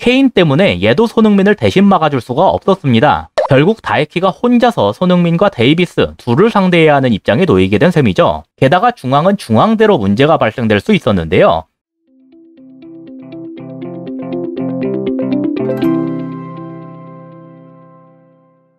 케인 때문에 얘도 손흥민을 대신 막아줄 수가 없었습니다. 결국 다이키가 혼자서 손흥민과 데이비스 둘을 상대해야 하는 입장에 놓이게 된 셈이죠. 게다가 중앙은 중앙대로 문제가 발생될 수 있었는데요.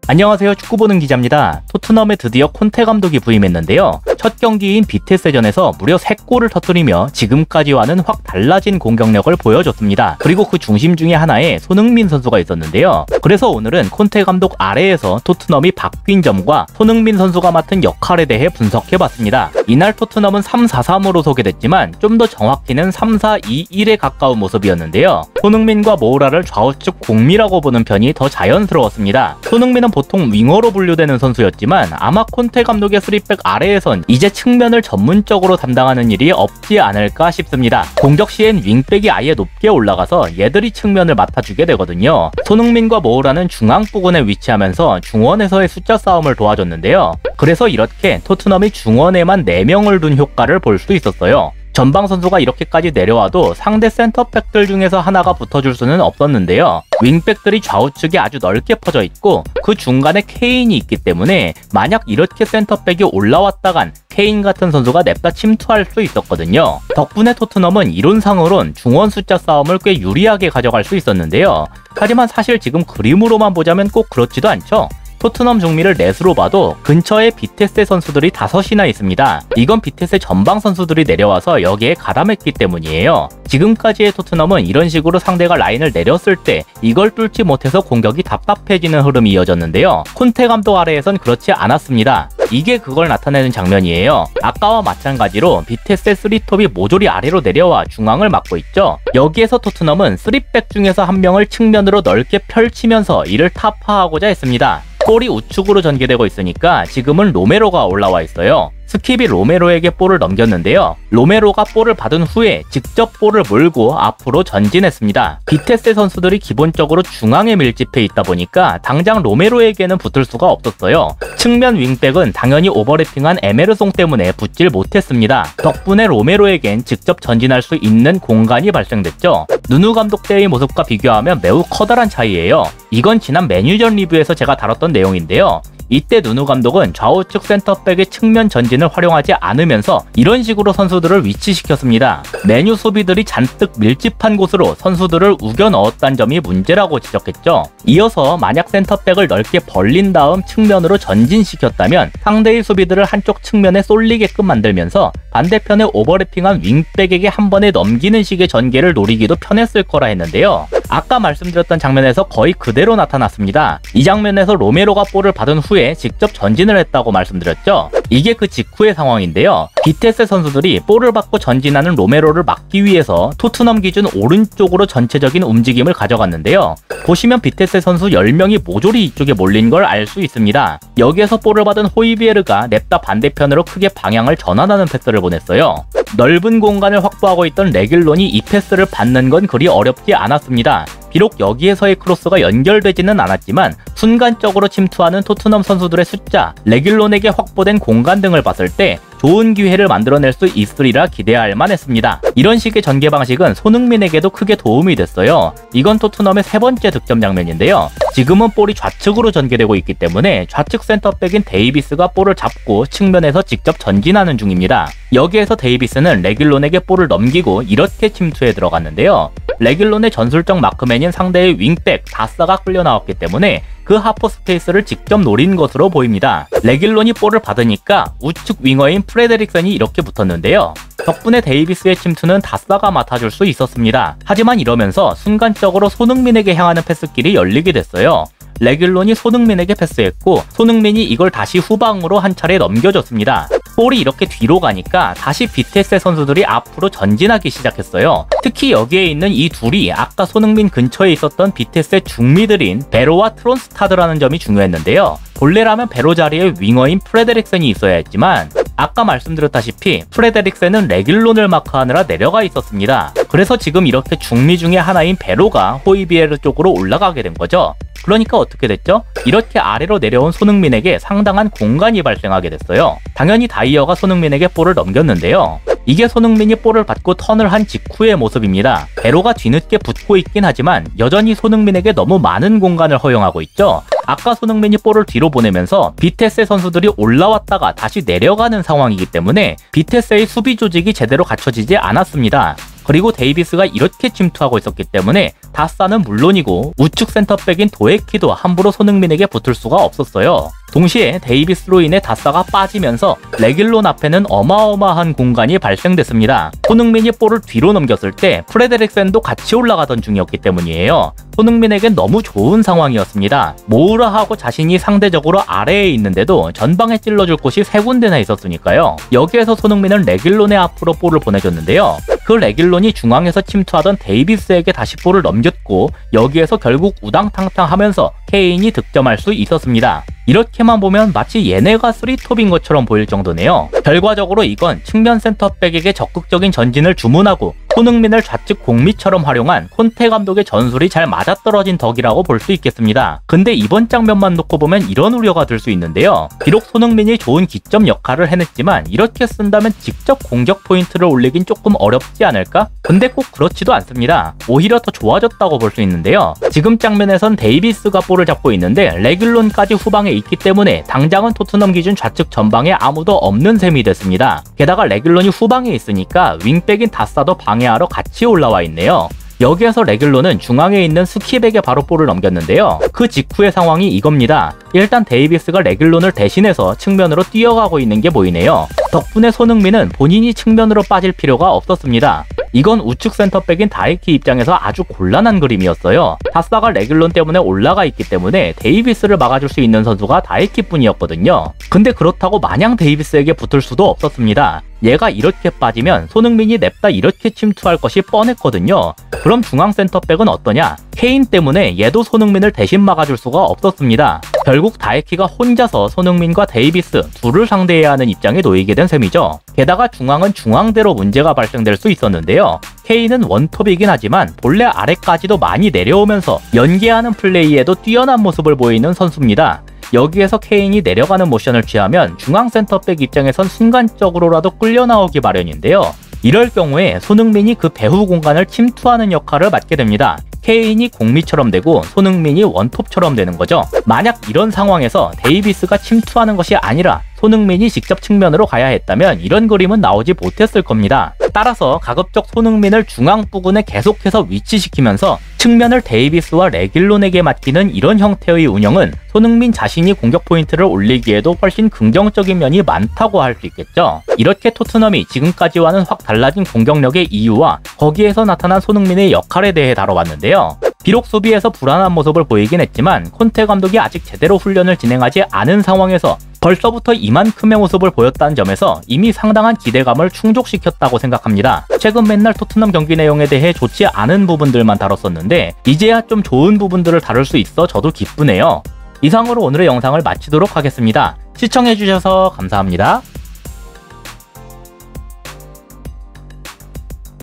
안녕하세요, 축구보는 기자입니다. 토트넘에 드디어 콘테 감독이 부임했는데요. 첫 경기인 비테스전에서 무려 3골을 터뜨리며 지금까지와는 확 달라진 공격력을 보여줬습니다. 그리고 그 중심 중에 하나에 손흥민 선수가 있었는데요. 그래서 오늘은 콘테 감독 아래에서 토트넘이 바뀐 점과 손흥민 선수가 맡은 역할에 대해 분석해봤습니다. 이날 토트넘은 3-4-3으로 소개됐지만 좀 더 정확히는 3-4-2-1에 가까운 모습이었는데요. 손흥민과 모우라를 좌우측 공미라고 보는 편이 더 자연스러웠습니다. 손흥민은 보통 윙어로 분류되는 선수였지만 아마 콘테 감독의 3백 아래에선 이제 측면을 전문적으로 담당하는 일이 없지 않을까 싶습니다. 공격 시엔 윙백이 아예 높게 올라가서 얘들이 측면을 맡아주게 되거든요. 손흥민과 모우라는 중앙 부근에 위치하면서 중원에서의 숫자 싸움을 도와줬는데요. 그래서 이렇게 토트넘이 중원에만 4명을 둔 효과를 볼 수 있었어요. 전방 선수가 이렇게까지 내려와도 상대 센터백들 중에서 하나가 붙어줄 수는 없었는데요. 윙백들이 좌우측에 아주 넓게 퍼져 있고 그 중간에 케인이 있기 때문에 만약 이렇게 센터백이 올라왔다간 케인 같은 선수가 냅다 침투할 수 있었거든요. 덕분에 토트넘은 이론상으론 중원 숫자 싸움을 꽤 유리하게 가져갈 수 있었는데요. 하지만 사실 지금 그림으로만 보자면 꼭 그렇지도 않죠. 토트넘 중미를 넷으로 봐도 근처에 비테세 선수들이 5이나 있습니다. 이건 비테세 전방 선수들이 내려와서 여기에 가담했기 때문이에요. 지금까지의 토트넘은 이런 식으로 상대가 라인을 내렸을 때 이걸 뚫지 못해서 공격이 답답해지는 흐름이 이어졌는데요. 콘테 감독 아래에선 그렇지 않았습니다. 이게 그걸 나타내는 장면이에요. 아까와 마찬가지로 비테세 3톱이 모조리 아래로 내려와 중앙을 막고 있죠. 여기에서 토트넘은 3백 중에서 한 명을 측면으로 넓게 펼치면서 이를 타파하고자 했습니다. 볼이 우측으로 전개되고 있으니까 지금은 로메로가 올라와 있어요. 스킵이 로메로에게 볼을 넘겼는데요. 로메로가 볼을 받은 후에 직접 볼을 몰고 앞으로 전진했습니다. 비테세 선수들이 기본적으로 중앙에 밀집해 있다 보니까 당장 로메로에게는 붙을 수가 없었어요. 측면 윙백은 당연히 오버래핑한 에메르송 때문에 붙질 못했습니다. 덕분에 로메로에겐 직접 전진할 수 있는 공간이 발생됐죠. 누누 감독 때의 모습과 비교하면 매우 커다란 차이예요. 이건 지난 메뉴전 리뷰에서 제가 다뤘던 내용인데요. 이때 누누 감독은 좌우측 센터백의 측면 전진을 활용하지 않으면서 이런 식으로 선수들을 위치시켰습니다. 메뉴 수비들이 잔뜩 밀집한 곳으로 선수들을 우겨 넣었다는 점이 문제라고 지적했죠. 이어서 만약 센터백을 넓게 벌린 다음 측면으로 전진시켰다면 상대의 수비들을 한쪽 측면에 쏠리게끔 만들면서 반대편에 오버래핑한 윙백에게 한 번에 넘기는 식의 전개를 노리기도 편했을 거라 했는데요. 아까 말씀드렸던 장면에서 거의 그대로 나타났습니다. 이 장면에서 로메로가 볼을 받은 후에 직접 전진을 했다고 말씀드렸죠. 이게 그 직후의 상황인데요. 비테세 선수들이 볼을 받고 전진하는 로메로를 막기 위해서 토트넘 기준 오른쪽으로 전체적인 움직임을 가져갔는데요. 보시면 비테세 선수 10명이 모조리 이쪽에 몰린 걸 알 수 있습니다. 여기에서 볼을 받은 호이비에르가 냅다 반대편으로 크게 방향을 전환하는 패스를 보냈어요. 넓은 공간을 확보하고 있던 레길론이 이 패스를 받는 건 그리 어렵지 않았습니다. 비록 여기에서의 크로스가 연결되지는 않았지만 순간적으로 침투하는 토트넘 선수들의 숫자, 레길론에게 확보된 공간 등을 봤을 때 좋은 기회를 만들어낼 수 있으리라 기대할 만했습니다. 이런 식의 전개 방식은 손흥민에게도 크게 도움이 됐어요. 이건 토트넘의 3번째 득점 장면인데요. 지금은 볼이 좌측으로 전개되고 있기 때문에 좌측 센터백인 데이비스가 볼을 잡고 측면에서 직접 전진하는 중입니다. 여기에서 데이비스는 레길론에게 볼을 넘기고 이렇게 침투에 들어갔는데요. 레길론의 전술적 마크맨인 상대의 윙백 다사가 끌려 나왔기 때문에 그 하프 스페이스를 직접 노린 것으로 보입니다. 레길론이 볼을 받으니까 우측 윙어인 프레데릭센이 이렇게 붙었는데요. 덕분에 데이비스의 침투는 다사가 맡아줄 수 있었습니다. 하지만 이러면서 순간적으로 손흥민에게 향하는 패스길이 열리게 됐어요. 레길론이 손흥민에게 패스했고 손흥민이 이걸 다시 후방으로 한 차례 넘겨줬습니다. 볼이 이렇게 뒤로 가니까 다시 비테세 선수들이 앞으로 전진하기 시작했어요. 특히 여기에 있는 이 둘이 아까 손흥민 근처에 있었던 비테세 중미들인 베로와 트론스타드라는 점이 중요했는데요. 본래라면 베로 자리에 윙어인 프레데릭센이 있어야 했지만 아까 말씀드렸다시피 프레데릭센은 레길론을 마크하느라 내려가 있었습니다. 그래서 지금 이렇게 중미 중에 하나인 베로가 호이비에르 쪽으로 올라가게 된 거죠. 그러니까 어떻게 됐죠? 이렇게 아래로 내려온 손흥민에게 상당한 공간이 발생하게 됐어요. 당연히 다이어가 손흥민에게 볼을 넘겼는데요. 이게 손흥민이 볼을 받고 턴을 한 직후의 모습입니다. 베로가 뒤늦게 붙고 있긴 하지만 여전히 손흥민에게 너무 많은 공간을 허용하고 있죠. 아까 손흥민이 볼을 뒤로 보내면서 비테스의 선수들이 올라왔다가 다시 내려가는 상황이기 때문에 비테스의 수비 조직이 제대로 갖춰지지 않았습니다. 그리고 데이비스가 이렇게 침투하고 있었기 때문에 다사는 물론이고 우측 센터백인 도에키도 함부로 손흥민에게 붙을 수가 없었어요. 동시에 데이비스로 인해 다사가 빠지면서 레길론 앞에는 어마어마한 공간이 발생됐습니다. 손흥민이 볼을 뒤로 넘겼을 때 프레데릭센도 같이 올라가던 중이었기 때문이에요. 손흥민에겐 너무 좋은 상황이었습니다. 모으라 하고 자신이 상대적으로 아래에 있는데도 전방에 찔러줄 곳이 3군데나 있었으니까요. 여기에서 손흥민은 레길론의 앞으로 볼을 보내줬는데요. 그 레길론이 중앙에서 침투하던 데이비스에게 다시 볼을 넘겼고 여기에서 결국 우당탕탕 하면서 케인이 득점할 수 있었습니다. 이렇게만 보면 마치 얘네가 3톱인 것처럼 보일 정도네요. 결과적으로 이건 측면 센터백에게 적극적인 전진을 주문하고 손흥민을 좌측 공미처럼 활용한 콘테 감독의 전술이 잘 맞아떨어진 덕이라고 볼 수 있겠습니다. 근데 이번 장면만 놓고 보면 이런 우려가 들 수 있는데요. 비록 손흥민이 좋은 기점 역할을 해냈지만 이렇게 쓴다면 직접 공격 포인트를 올리긴 조금 어렵지 않을까? 근데 꼭 그렇지도 않습니다. 오히려 더 좋아졌다고 볼 수 있는데요. 지금 장면에선 데이비스가 볼을 잡고 있는데 레길론까지 후방에 있기 때문에 당장은 토트넘 기준 좌측 전방에 아무도 없는 셈이 됐습니다. 게다가 레길론이 후방에 있으니까 윙백인 다사도 방해하러 같이 올라와 있네요. 여기에서 레길론은 중앙에 있는 스킵에게 바로 볼을 넘겼는데요. 그 직후의 상황이 이겁니다. 일단 데이비스가 레길론을 대신해서 측면으로 뛰어가고 있는 게 보이네요. 덕분에 손흥민은 본인이 측면으로 빠질 필요가 없었습니다. 이건 우측 센터백인 다이키 입장에서 아주 곤란한 그림이었어요. 다사가 레길론 때문에 올라가 있기 때문에 데이비스를 막아줄 수 있는 선수가 다이키뿐이었거든요. 근데 그렇다고 마냥 데이비스에게 붙을 수도 없었습니다. 얘가 이렇게 빠지면 손흥민이 냅다 이렇게 침투할 것이 뻔했거든요. 그럼 중앙 센터백은 어떠냐? 케인 때문에 얘도 손흥민을 대신 막아줄 수가 없었습니다. 결국 다이키가 혼자서 손흥민과 데이비스 둘을 상대해야 하는 입장에 놓이게 된 셈이죠. 게다가 중앙은 중앙대로 문제가 발생될 수 있었는데요. 케인은 원톱이긴 하지만 본래 아래까지도 많이 내려오면서 연계하는 플레이에도 뛰어난 모습을 보이는 선수입니다. 여기에서 케인이 내려가는 모션을 취하면 중앙 센터백 입장에선 순간적으로라도 끌려 나오기 마련인데요. 이럴 경우에 손흥민이 그 배후 공간을 침투하는 역할을 맡게 됩니다. 케인이 공미처럼 되고 손흥민이 원톱처럼 되는 거죠. 만약 이런 상황에서 데이비스가 침투하는 것이 아니라 손흥민이 직접 측면으로 가야 했다면 이런 그림은 나오지 못했을 겁니다. 따라서 가급적 손흥민을 중앙 부근에 계속해서 위치시키면서 측면을 데이비스와 레길론에게 맡기는 이런 형태의 운영은 손흥민 자신이 공격 포인트를 올리기에도 훨씬 긍정적인 면이 많다고 할 수 있겠죠. 이렇게 토트넘이 지금까지와는 확 달라진 공격력의 이유와 거기에서 나타난 손흥민의 역할에 대해 다뤄봤는데요. 비록 수비에서 불안한 모습을 보이긴 했지만 콘테 감독이 아직 제대로 훈련을 진행하지 않은 상황에서 벌써부터 이만큼의 모습을 보였다는 점에서 이미 상당한 기대감을 충족시켰다고 생각합니다. 최근 맨날 토트넘 경기 내용에 대해 좋지 않은 부분들만 다뤘었는데 이제야 좀 좋은 부분들을 다룰 수 있어 저도 기쁘네요. 이상으로 오늘의 영상을 마치도록 하겠습니다. 시청해주셔서 감사합니다.